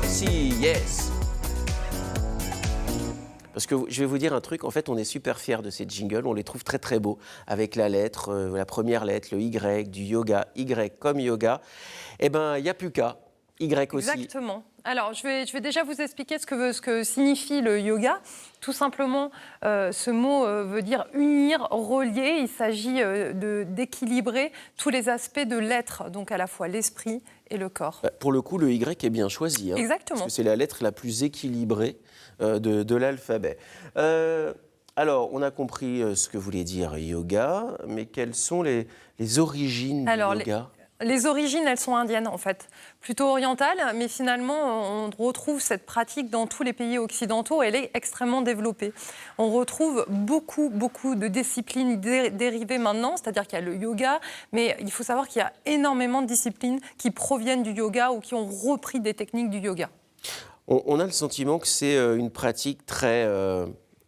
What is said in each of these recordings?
Si, yes. Parce que je vais vous dire un truc, en fait, on est super fiers de ces jingles, on les trouve très très beaux, avec la lettre, la première lettre, le Y, du yoga, Y comme yoga. Eh bien, il n'y a plus qu'à, Y aussi. Exactement. Alors, je vais déjà vous expliquer ce que signifie le yoga. Tout simplement, ce mot veut dire unir, relier. Il s'agit d'équilibrer tous les aspects de l'être, donc à la fois l'esprit et le corps. Pour le coup, le Y est bien choisi. Hein, exactement. parce que c'est la lettre la plus équilibrée de l'alphabet. Alors, on a compris ce que voulait dire yoga, mais quelles sont les origines du yoga ? Les origines, elles sont indiennes, en fait, plutôt orientales, mais finalement, on retrouve cette pratique dans tous les pays occidentaux. Elle est extrêmement développée. On retrouve beaucoup de disciplines dérivées maintenant, c'est-à-dire qu'il y a le yoga, mais il faut savoir qu'il y a énormément de disciplines qui proviennent du yoga ou qui ont repris des techniques du yoga. On a le sentiment que c'est une pratique très...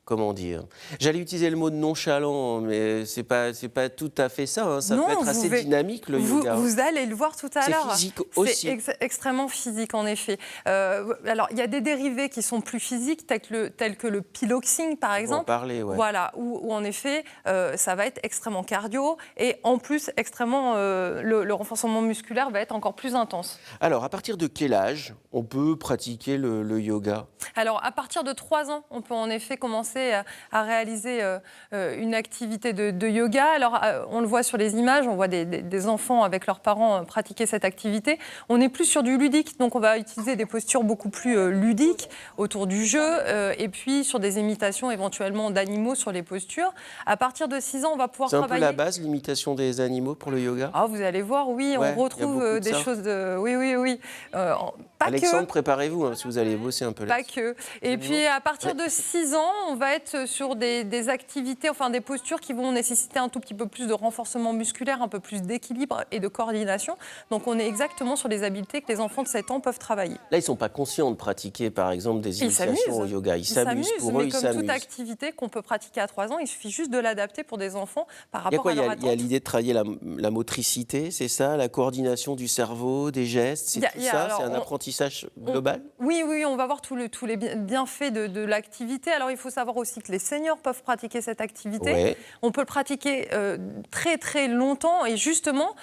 comment dire ? J'allais utiliser le mot de nonchalant, mais c'est pas tout à fait ça. Hein. Ça peut être assez dynamique, le yoga. Vous allez le voir tout à l'heure. C'est physique aussi. C'est extrêmement physique, en effet. Alors, il y a des dérivés qui sont plus physiques, tels que le piloxing, par exemple. On va en parler, ouais. Voilà, où en effet, ça va être extrêmement cardio. Et en plus, le renforcement musculaire va être encore plus intense. Alors, à partir de quel âge on peut pratiquer le yoga ? Alors, à partir de 3 ans, on peut en effet commencer à réaliser une activité de yoga. Alors, on le voit sur les images, on voit des enfants avec leurs parents pratiquer cette activité. On est plus sur du ludique, donc on va utiliser des postures beaucoup plus ludiques autour du jeu et puis sur des imitations éventuellement d'animaux sur les postures. À partir de 6 ans, on va pouvoir travailler... C'est un peu la base, l'imitation des animaux pour le yoga ? Ah, vous allez voir, oui, ouais, on retrouve des choses de... Oui. Alexandre, préparez-vous, hein, si vous allez bosser un peu là. Pas que. Et puis, à partir de 6 ans, on va être sur des activités, enfin des postures qui vont nécessiter un tout petit peu plus de renforcement musculaire, un peu plus d'équilibre et de coordination. Donc, on est exactement sur les habiletés que les enfants de 7 ans peuvent travailler. Là, ils ne sont pas conscients de pratiquer, par exemple, des initiations au yoga. Ils s'amusent pour eux, mais comme toute activité qu'on peut pratiquer à 3 ans, il suffit juste de l'adapter pour des enfants par rapport à leur attente. Il y a l'idée de travailler la motricité, c'est ça, la coordination du cerveau, des gestes, c'est tout ça, c'est un apprentissage global ? Oui, on va voir tous les bienfaits de l'activité. Alors, il faut savoir aussi que les seniors peuvent pratiquer cette activité. Ouais. On peut le pratiquer très, très longtemps. Et justement,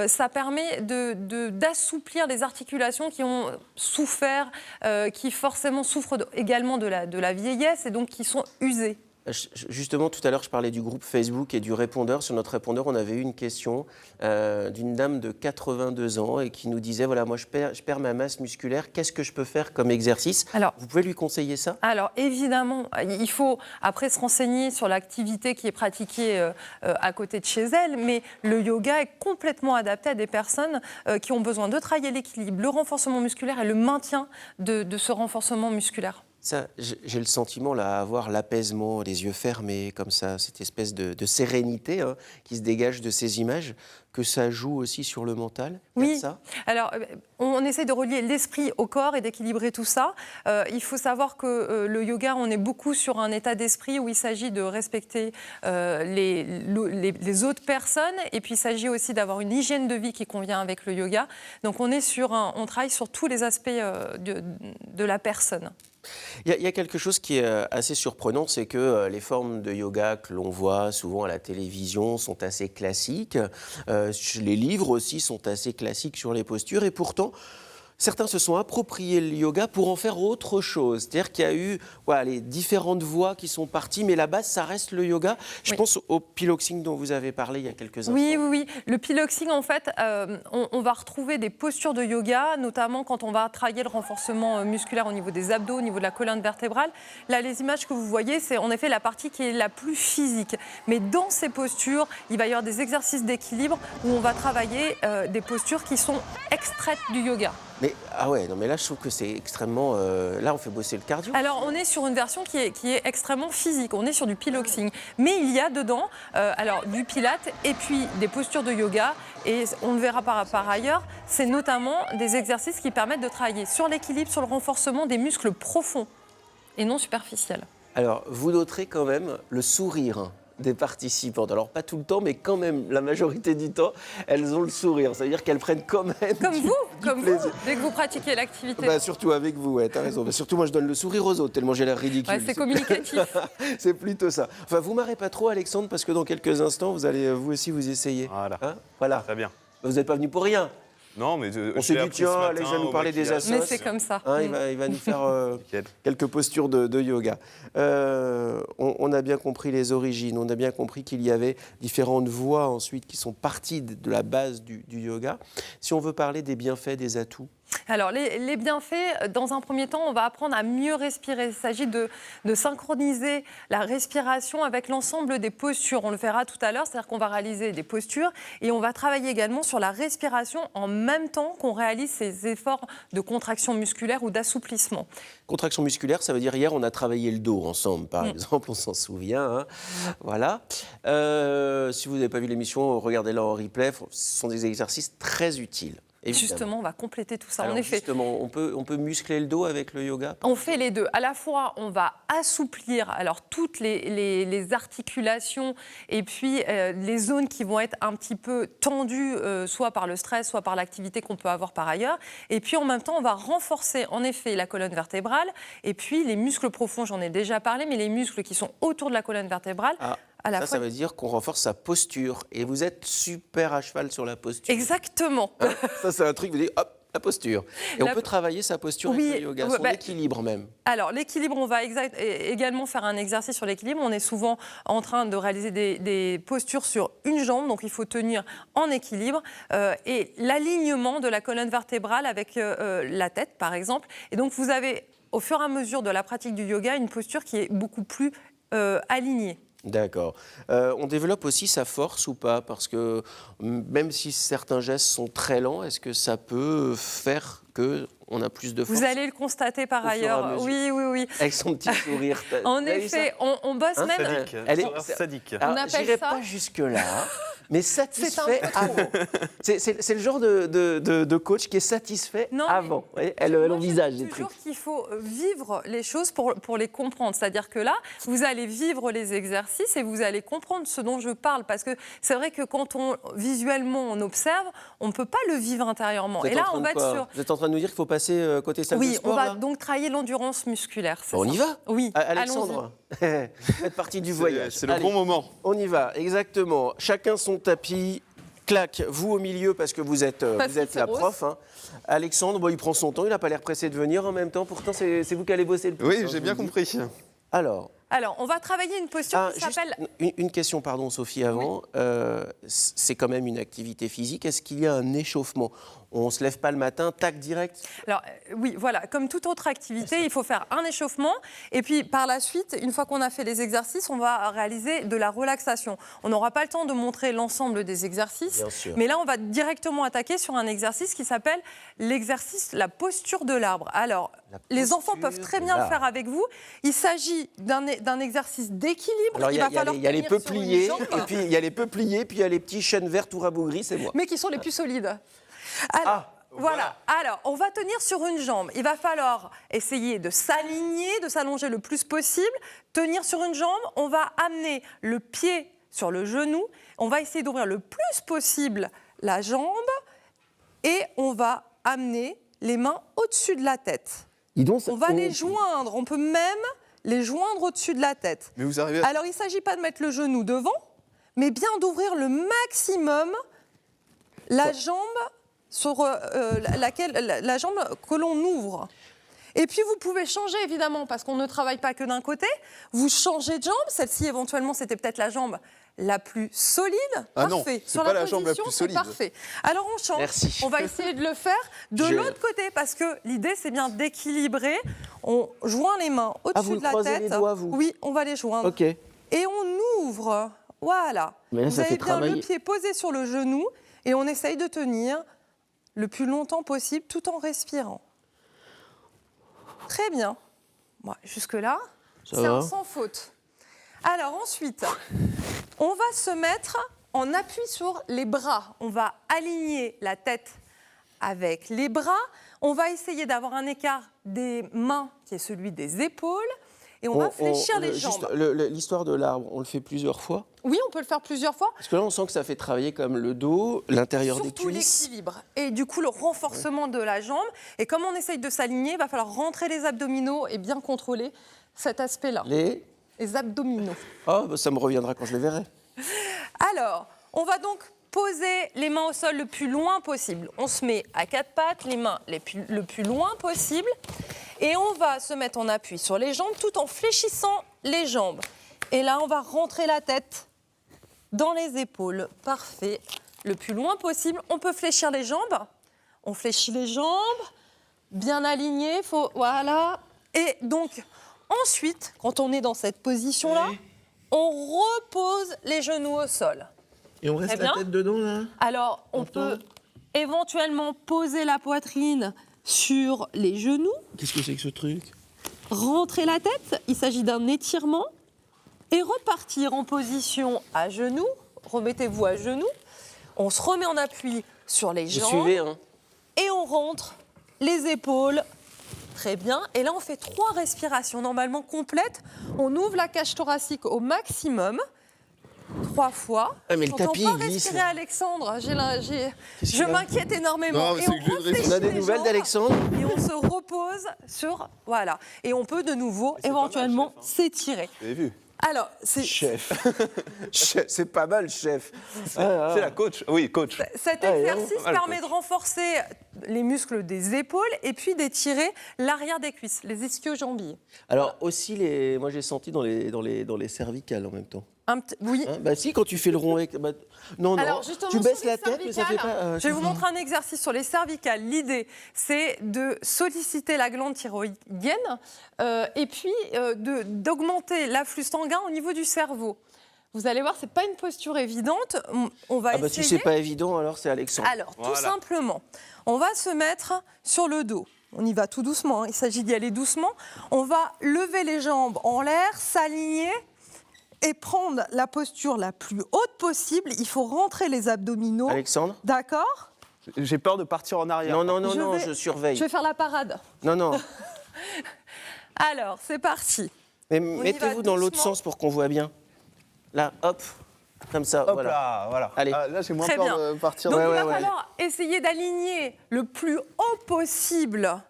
ça permet d'assouplir les articulations qui ont souffert, qui forcément souffrent également de la vieillesse et donc qui sont usées. Justement, tout à l'heure, je parlais du groupe Facebook et du répondeur. Sur notre répondeur, on avait eu une question d'une dame de 82 ans et qui nous disait, voilà, moi, je perds ma masse musculaire. Qu'est-ce que je peux faire comme exercice ? Alors, vous pouvez lui conseiller ça ? Alors, évidemment, il faut après se renseigner sur l'activité qui est pratiquée à côté de chez elle, mais le yoga est complètement adapté à des personnes qui ont besoin de travailler l'équilibre, le renforcement musculaire et le maintien de ce renforcement musculaire. Ça, j'ai le sentiment, là, à avoir l'apaisement, les yeux fermés, comme ça, cette espèce de sérénité qui se dégage de ces images, que ça joue aussi sur le mental. Oui, ça. Alors on essaie de relier l'esprit au corps et d'équilibrer tout ça. Il faut savoir que le yoga, on est beaucoup sur un état d'esprit où il s'agit de respecter les autres personnes et puis il s'agit aussi d'avoir une hygiène de vie qui convient avec le yoga. Donc on travaille sur tous les aspects de la personne. Il y a quelque chose qui est assez surprenant, c'est que les formes de yoga que l'on voit souvent à la télévision sont assez classiques. Les livres aussi sont assez classiques sur les postures et pourtant, certains se sont appropriés le yoga pour en faire autre chose. C'est-à-dire qu'il y a eu les différentes voies qui sont parties, mais la base, ça reste le yoga. Je pense au piloxing dont vous avez parlé il y a quelques instants. Oui. Le piloxing, en fait, on va retrouver des postures de yoga, notamment quand on va travailler le renforcement musculaire au niveau des abdos, au niveau de la colonne vertébrale. Là, les images que vous voyez, c'est en effet la partie qui est la plus physique. Mais dans ces postures, il va y avoir des exercices d'équilibre où on va travailler des postures qui sont extraites du yoga. Mais là, je trouve que c'est extrêmement... là, on fait bosser le cardio. Alors, on est sur une version qui est extrêmement physique. On est sur du piloxing. Mais il y a dedans du pilate et puis des postures de yoga. Et on le verra par ailleurs, c'est notamment des exercices qui permettent de travailler sur l'équilibre, sur le renforcement des muscles profonds et non superficiels. Alors, vous noterez quand même le sourire des participantes. Alors, pas tout le temps, mais quand même, la majorité du temps, elles ont le sourire. Ça veut dire qu'elles prennent quand même comme vous, plaisir. dès que vous pratiquez l'activité. Bah, surtout avec vous, ouais, t'as raison. Bah, surtout, moi, je donne le sourire aux autres, tellement j'ai l'air ridicule. Ouais, c'est communicatif. C'est plutôt ça. Enfin, vous marrez pas trop, Alexandre, parce que dans quelques instants, vous allez vous aussi vous essayer. Voilà. Hein, voilà. Très bien. Vous n'êtes pas venu pour rien. Non, mais On s'est dit, tiens, Alex va nous parler des assos. Mais c'est comme ça. Hein, il va nous faire quelques postures de yoga. On a bien compris les origines, on a bien compris qu'il y avait différentes voies ensuite qui sont parties de la base du yoga. Si on veut parler des bienfaits, des atouts. Alors, les bienfaits, dans un premier temps, on va apprendre à mieux respirer. Il s'agit de synchroniser la respiration avec l'ensemble des postures. On le verra tout à l'heure, c'est-à-dire qu'on va réaliser des postures et on va travailler également sur la respiration en même temps qu'on réalise ces efforts de contraction musculaire ou d'assouplissement. Contraction musculaire, ça veut dire hier, on a travaillé le dos ensemble, par exemple, on s'en souvient. Hein. Voilà. Si vous n'avez pas vu l'émission, regardez-la en replay. Ce sont des exercices très utiles. Évidemment. Justement, on va compléter tout ça. Alors, en effet, justement, on peut muscler le dos avec le yoga? on fait les deux. À la fois, on va assouplir alors toutes les articulations et puis les zones qui vont être un petit peu tendues, soit par le stress, soit par l'activité qu'on peut avoir par ailleurs. Et puis, en même temps, on va renforcer en effet la colonne vertébrale et puis les muscles profonds, j'en ai déjà parlé, mais les muscles qui sont autour de la colonne vertébrale. Ça veut dire qu'on renforce sa posture. Et vous êtes super à cheval sur la posture. Exactement. Hein, ça, c'est un truc, vous dites, hop, la posture. Et on peut travailler sa posture avec le yoga, son équilibre même. Alors, l'équilibre, on va également faire un exercice sur l'équilibre. On est souvent en train de réaliser des postures sur une jambe, donc il faut tenir en équilibre. Et l'alignement de la colonne vertébrale avec la tête, par exemple. Et donc, vous avez, au fur et à mesure de la pratique du yoga, une posture qui est beaucoup plus alignée. D'accord. On développe aussi sa force ou pas? Parce que même si certains gestes sont très lents, est-ce que ça peut faire qu'on a plus de force? Vous allez le constater par ailleurs. Oui. Avec son petit sourire. En effet, on bosse même... Sadique. Elle est sadique. On appelle j'irai ça... pas jusque-là, mais satisfait C'est un peu avant. C'est le genre de coach qui est satisfait avant. Vous voyez, elle envisage les trucs. Toujours qu'il faut vivre les choses pour les comprendre. C'est-à-dire que là, vous allez vivre les exercices et vous allez comprendre ce dont je parle. Parce que c'est vrai que quand visuellement on observe, on ne peut pas le vivre intérieurement. Et là, on va être sur... Vous êtes en train de nous dire qu'il faut passer côté salle de sport? Oui, on va donc travailler l'endurance musculaire. On y va? Oui, Alexandre, faites partie du voyage. C'est le bon moment. On y va, exactement. Chacun son tapis. Clac, vous au milieu parce que vous êtes la prof. Hein. Alexandre, il prend son temps, il n'a pas l'air pressé de venir en même temps. Pourtant, c'est vous qui allez bosser le plus. Oui, j'ai bien compris. Alors, on va travailler une posture qui s'appelle... Une question, pardon, Sophie, avant. Oui. C'est quand même une activité physique. Est-ce qu'il y a un échauffement? On ne se lève pas le matin, tac, direct? Alors, oui, voilà. Comme toute autre activité, il faut faire un échauffement. Et puis, par la suite, une fois qu'on a fait les exercices, on va réaliser de la relaxation. On n'aura pas le temps de montrer l'ensemble des exercices. Bien sûr. Mais là, on va directement attaquer sur un exercice qui s'appelle l'exercice, la posture de l'arbre. Alors, les enfants peuvent très bien le faire avec vous. Il s'agit d'un exercice d'équilibre. Alors, il y a les peupliers, et puis il y a les peupliers, puis il y a les petits chênes verts tout rabougris, c'est moi. Mais qui sont les plus solides. Alors, voilà. Alors, on va tenir sur une jambe. Il va falloir essayer de s'aligner, de s'allonger le plus possible. Tenir sur une jambe, on va amener le pied sur le genou. On va essayer d'ouvrir le plus possible la jambe. Et on va amener les mains au-dessus de la tête. On va les joindre. On peut même les joindre au-dessus de la tête. Mais vous arrivez Alors, il ne s'agit pas de mettre le genou devant, mais bien d'ouvrir le maximum la jambe sur la jambe que l'on ouvre. Et puis, vous pouvez changer, évidemment, parce qu'on ne travaille pas que d'un côté. Vous changez de jambe. Celle-ci, éventuellement, c'était peut-être la jambe la plus solide. Ah parfait. Non, c'est pas la jambe la plus solide. Parfait. Alors, on change. Merci. On va essayer de le faire de l'autre côté, parce que l'idée, c'est bien d'équilibrer. On joint les mains au-dessus de la tête. Vous croisez les doigts, vous? Oui, on va les joindre. OK. Et on ouvre. Voilà. Mais là, vous avez bien travailler. le pied posé sur le genou et on essaye de tenir le plus longtemps possible tout en respirant. Très bien. Bon, jusque-là, c'est un sans faute. Alors ensuite, on va se mettre en appui sur les bras. On va aligner la tête avec les bras. On va essayer d'avoir un écart des mains qui est celui des épaules. Et on va fléchir les jambes. L'histoire de l'arbre, on le fait plusieurs fois? Oui, on peut le faire plusieurs fois. Parce que là, on sent que ça fait travailler comme le dos, l'intérieur des Surtout cuisses. l'équilibre. Et du coup, le renforcement de la jambe. Et comme on essaye de s'aligner, il va falloir rentrer les abdominaux et bien contrôler cet aspect-là. Les abdominaux. Ah, bah, ça me reviendra quand je les verrai. Alors, on va donc poser les mains au sol le plus loin possible. On se met à quatre pattes, les mains le plus loin possible. Et on va se mettre en appui sur les jambes tout en fléchissant les jambes. Et là, on va rentrer la tête dans les épaules. Parfait. Le plus loin possible. On peut fléchir les jambes. On fléchit les jambes. Bien alignées. Voilà. Et donc, ensuite, quand on est dans cette position-là, on repose les genoux au sol. Et on reste la tête dedans, là? Alors, on peut éventuellement poser la poitrine sur les genoux. Qu'est-ce que c'est que ce truc? Rentrer la tête, il s'agit d'un étirement. Et repartir en position à genoux. Remettez-vous à genoux. On se remet en appui sur les jambes. Suivez, hein. Et on rentre les épaules. Très bien. Et là, on fait 3 respirations normalement complètes. On ouvre la cage thoracique au maximum. 3 fois. Ah, mais le tapis, pas il glisse. respirer, Alexandre. Je m'inquiète énormément. Non, mais et c'est on que je viens de réfléchit On a des les nouvelles jambes d'Alexandre? et on se repose sur... Voilà. Et on peut de nouveau, éventuellement, chef, hein. s'étirer. Vous avez vu? Alors, c'est... Chef. C'est pas mal, chef. C'est la coach. Oui, coach. Cet Ah, exercice mal, permet de renforcer les muscles des épaules et puis d'étirer l'arrière des cuisses, les ischio-jambiers. Alors aussi, moi j'ai senti dans les cervicales en même temps. Oui. Hein, bah si, quand tu fais le rond avec... Bah, non, Alors non, justement, tu baisses sur les la tête, mais ça fait cervicales, pas... je vais vous montrer un exercice sur les cervicales. L'idée, c'est de solliciter la glande thyroïdienne et puis d'augmenter l'afflux sanguin au niveau du cerveau. Vous allez voir, c'est pas une posture évidente. On va bah, essayer. si c'est pas évident, alors c'est Alexandre. Alors, tout simplement, on va se mettre sur le dos. On y va tout doucement, hein. Il s'agit d'y aller doucement. On va lever les jambes en l'air, s'aligner et prendre la posture la plus haute possible. Il faut rentrer les abdominaux. Alexandre? D'accord? J'ai peur de partir en arrière. Non, je surveille. Je vais faire la parade. Non. Alors, c'est parti. Mais y mettez-vous va dans l'autre doucement. sens pour qu'on voit bien. Là, hop, comme ça, Hop voilà. là, voilà. Allez. Ah, là, j'ai moins Très peur bien. de partir. Donc, Ouais, il ouais, va ouais. falloir essayer d'aligner le plus haut possible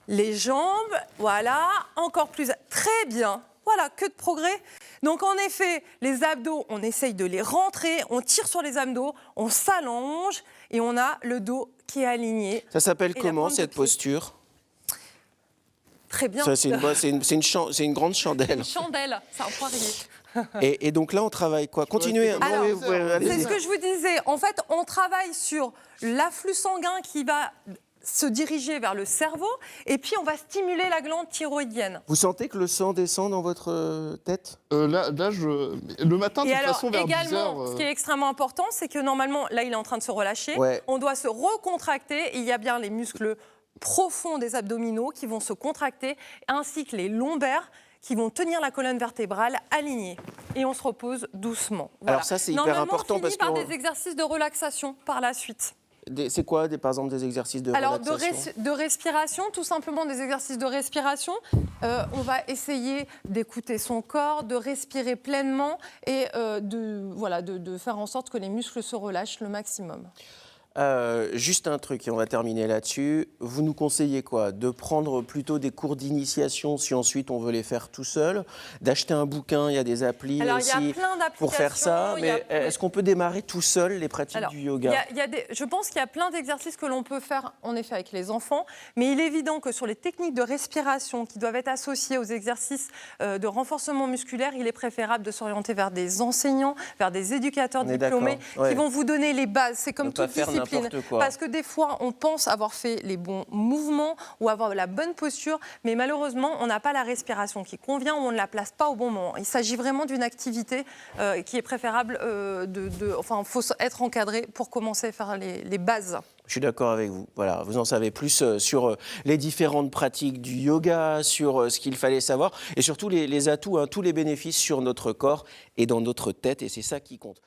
les jambes. Voilà, encore plus. Très bien. Voilà, que de progrès. Donc, en effet, les abdos, on essaye de les rentrer, on tire sur les abdos, on s'allonge et on a le dos qui est aligné. Ça s'appelle Et la comment, pointe de cette pied. posture? Très bien. Ça, c'est une grande chandelle. Chandelle, c'est un poirier. Et donc là, on travaille quoi? Continuez. Alors, Oui, vous pouvez- c'est allez-y. ce que je vous disais. En fait, on travaille sur l'afflux sanguin qui va se diriger vers le cerveau et puis on va stimuler la glande thyroïdienne. Vous sentez que le sang descend dans votre tête? Là, le matin, de Et toute alors, façon, vers 10 également, heures... ce qui est extrêmement important, c'est que normalement, là, il est en train de se relâcher. Ouais. On doit se recontracter. Il y a bien les muscles profonds des abdominaux qui vont se contracter, ainsi que les lombaires qui vont tenir la colonne vertébrale alignée. Et on se repose doucement. Voilà. Alors ça, c'est hyper Normalement, important on finit parce par que... des exercices de relaxation par la suite. C'est quoi, par exemple, des exercices de Alors, relaxation? de respiration, tout simplement des exercices de respiration. On va essayer d'écouter son corps, de respirer pleinement et de faire en sorte que les muscles se relâchent le maximum. Juste un truc, et on va terminer là-dessus. Vous nous conseillez quoi? De prendre plutôt des cours d'initiation si ensuite on veut les faire tout seul, d'acheter un bouquin, il y a des applis Alors, aussi il y a plein d'applications. pour faire ça, il y a- mais est-ce qu'on peut démarrer tout seul les pratiques Alors, du yoga? je pense qu'il y a plein d'exercices que l'on peut faire en effet avec les enfants, mais il est évident que sur les techniques de respiration qui doivent être associées aux exercices de renforcement musculaire, il est préférable de s'orienter vers des enseignants, vers des éducateurs On est diplômés d'accord, ouais. qui vont vous donner les bases. C'est comme Ne pas toute faire discipline. n'importe quoi. Parce que des fois, on pense avoir fait les bons mouvements ou avoir la bonne posture, mais malheureusement, on n'a pas la respiration qui convient ou on ne la place pas au bon moment. Il s'agit vraiment d'une activité qui est préférable il faut être encadré pour commencer à faire les bases. Je suis d'accord avec vous. Voilà, vous en savez plus sur les différentes pratiques du yoga, sur ce qu'il fallait savoir et surtout les atouts, hein, tous les bénéfices sur notre corps et dans notre tête, et c'est ça qui compte.